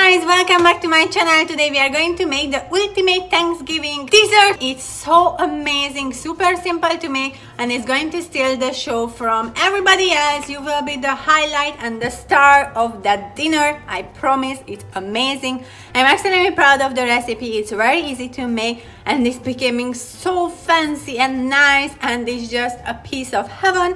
guys, welcome back to my channel. Today we are going to make the ultimate Thanksgiving dessert. It's so amazing, super simple to make, and it's going to steal the show from everybody else. You will be the highlight and the star of that dinner. I promise. It's amazing. I'm extremely proud of the recipe. It's very easy to make and it's becoming so fancy and nice, and it's just a piece of heaven.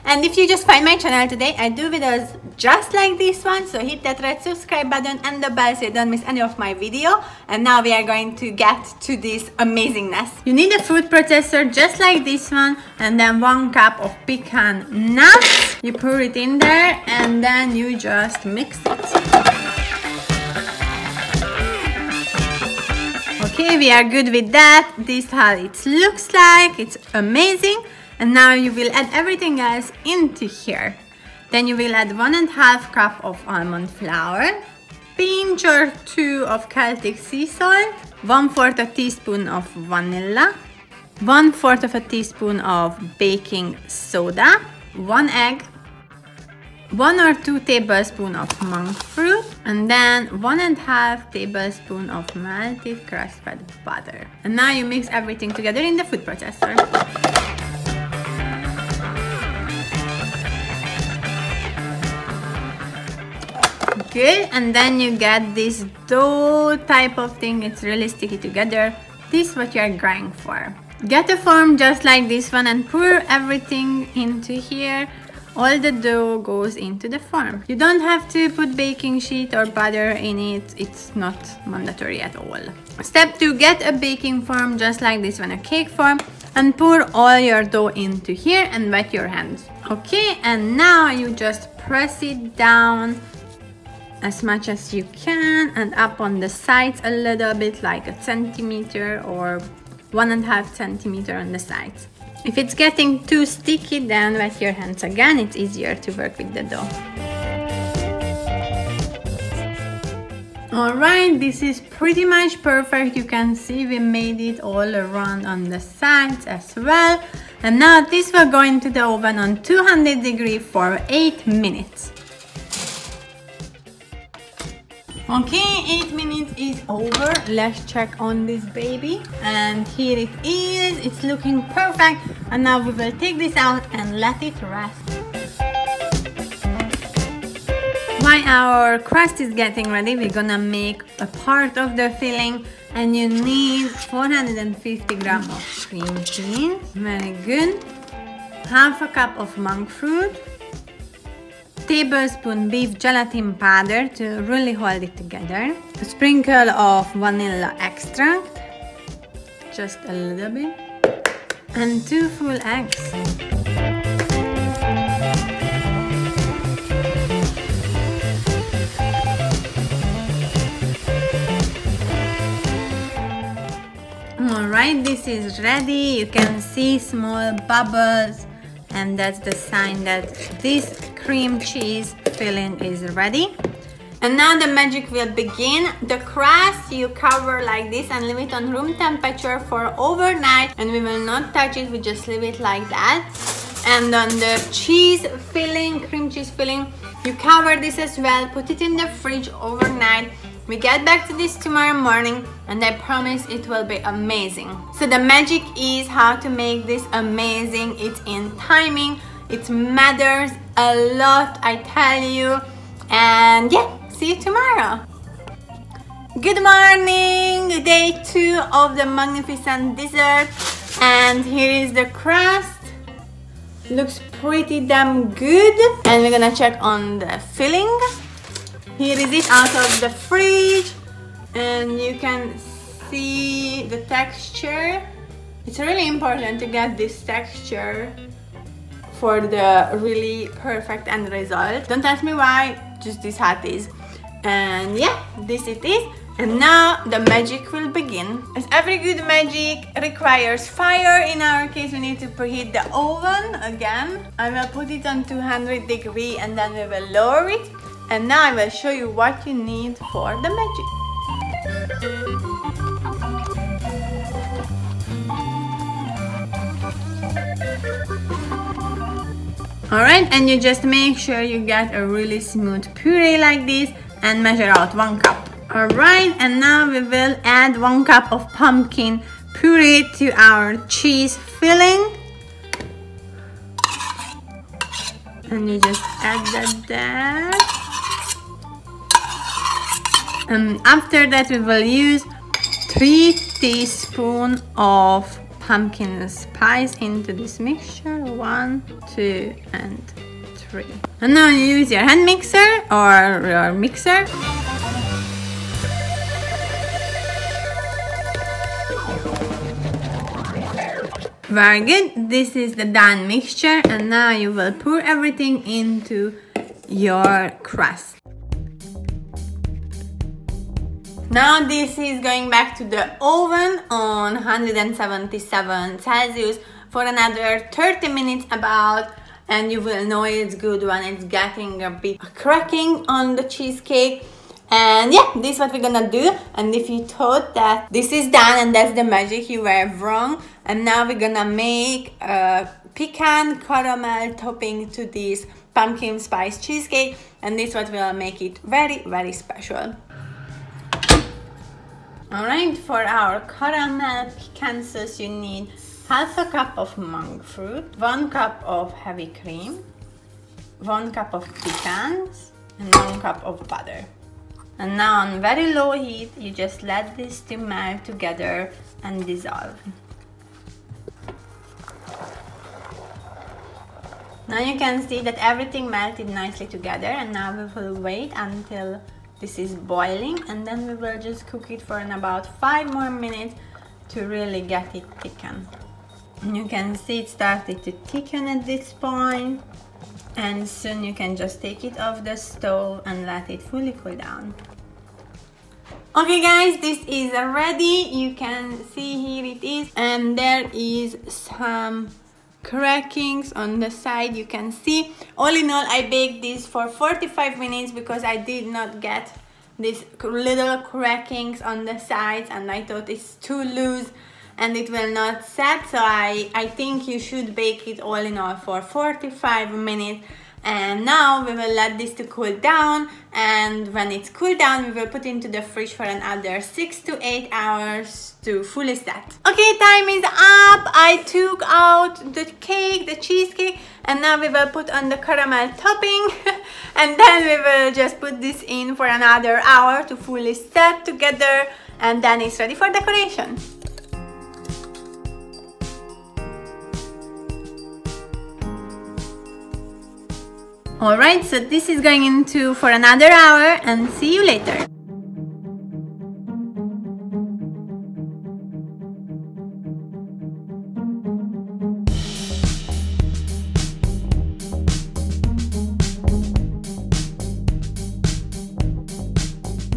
And if you just find my channel today, I do videos just like this one, so hit that red subscribe button and the bell so you don't miss any of my video. And now we are going to get to this amazingness. You need a food processor just like this one, and then 1 cup of pecan nuts. You pour it in there and then you just mix it. Okay, we are good with that. This is how it looks like. It's amazing. And now you will add everything else into here. Then you will add 1.5 cup of almond flour, pinch or 2 of Celtic sea salt, 1/4 a teaspoon of vanilla, 1/4 of a teaspoon of baking soda, 1 egg, 1 or 2 tablespoons of monk fruit, and then 1.5 tablespoon of melted crust-fed butter. And now you mix everything together in the food processor. Good, and then you get this dough type of thing. It's really sticky together. This is what you are grinding for. Get a form just like this one and pour everything into here. All the dough goes into the form. You don't have to put baking sheet or butter in it. It's not mandatory at all. Step 2, get a baking form just like this one, a cake form, and pour all your dough into here and wet your hands. Okay, and now you just press it down as much as you can and up on the sides a little bit, like 1 centimeter or 1.5 centimeter on the sides. If it's getting too sticky, then wet your hands again. It's easier to work with the dough. Alright, this is pretty much perfect. You can see we made it all around on the sides as well. And now this will go into the oven on 200 degrees for 8 minutes. Okay, 8 minutes is over. Let's check on this baby, and here it is. It's looking perfect, and now we will take this out and let it rest. While our crust is getting ready, we're gonna make a part of the filling, and you need 450 grams of cream cheese. Very good. 1/2 cup of monk fruit, tablespoon beef gelatin powder to really hold it together, a sprinkle of vanilla extract, just a little bit, and 2 full eggs. Alright, this is ready. You can see small bubbles, and that's the sign that this cream cheese filling is ready. And now the magic will begin. The crust you cover like this and leave it on room temperature for overnight, and we will not touch it, we just leave it like that. And on the cheese filling, cream cheese filling, you cover this as well, put it in the fridge overnight. We get back to this tomorrow morning, and I promise it will be amazing. So the magic is how to make this amazing. It's in timing. It matters a lot, I tell you. And yeah, see you tomorrow. Good morning, day 2 of the magnificent dessert. And here is the crust. Looks pretty damn good. And we're gonna check on the filling. Here is it out of the fridge, and you can see the texture. It's really important to get this texture for the really perfect end result. Don't ask me why, just this how it is. And yeah, this it is. And now the magic will begin. As every good magic requires fire, in our case we need to preheat the oven again. I will put it on 200 degrees and then we will lower it. And now I will show you what you need for the magic. Alright, and you just make sure you get a really smooth puree like this and measure out 1 cup. Alright, and now we will add 1 cup of pumpkin puree to our cheese filling. And you just add that there. And after that we will use 3 teaspoons of pumpkin spice into this mixture. 1, 2, and 3. And now you use your hand mixer or your mixer. Very good. This is the done mixture, and now you will pour everything into your crust. Now this is going back to the oven on 177 Celsius for another 30 minutes about, and you will know it's good when it's getting a bit cracking on the cheesecake. And yeah, this is what we're gonna do. And if you thought that this is done and that's the magic, you were wrong. And now we're gonna make a pecan caramel topping to this pumpkin spice cheesecake, and this is what will make it very, very special. Alright, for our caramel pecan sauce you need half a cup of monk fruit, 1 cup of heavy cream, 1 cup of pecans, and 1 cup of butter. And now on very low heat, you just let this to melt together and dissolve. Now you can see that everything melted nicely together, and now we will wait until this is boiling, and then we will just cook it for about 5 more minutes to really get it thickened. And you can see it started to thicken at this point. And soon you can just take it off the stove and let it fully cool down. Okay guys, this is ready. You can see here it is, and there is some crackings on the side. You can see, all in all, I baked this for 45 minutes because I did not get these little crackings on the sides, and I thought it's too loose and it will not set. So I think you should bake it all in all for 45 minutes. And now we will let this to cool down, and when it's cooled down we will put it into the fridge for another 6 to 8 hours to fully set. Okay, time is up. I took out the cake, the cheesecake, and now we will put on the caramel topping and then we will just put this in for another hour to fully set together, and then it's ready for decoration. Alright, so this is going into for another hour, and see you later.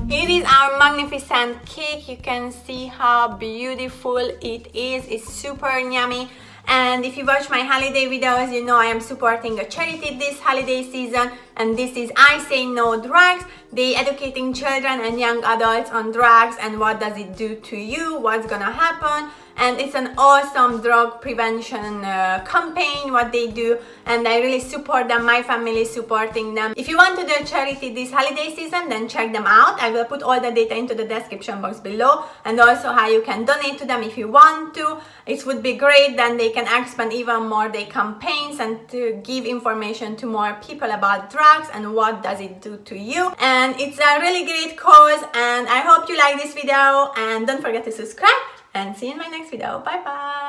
Here is our magnificent cake. You can see how beautiful it is. It's super yummy. And if you watch my holiday videos, you know I am supporting a charity this holiday season, and this is I Say No Drugs. They educating children and young adults on drugs and what does it do to you, what's gonna happen. And it's an awesome drug prevention campaign what they do, and I really support them. My family is supporting them. If you want to do a charity this holiday season, then check them out. I will put all the data into the description box below, and also how you can donate to them if you want to. It would be great, then they can expand even more their campaigns and to give information to more people about drugs and what does it do to you. And it's a really great cause, and I hope you like this video, and don't forget to subscribe, and see you in my next video. Bye bye.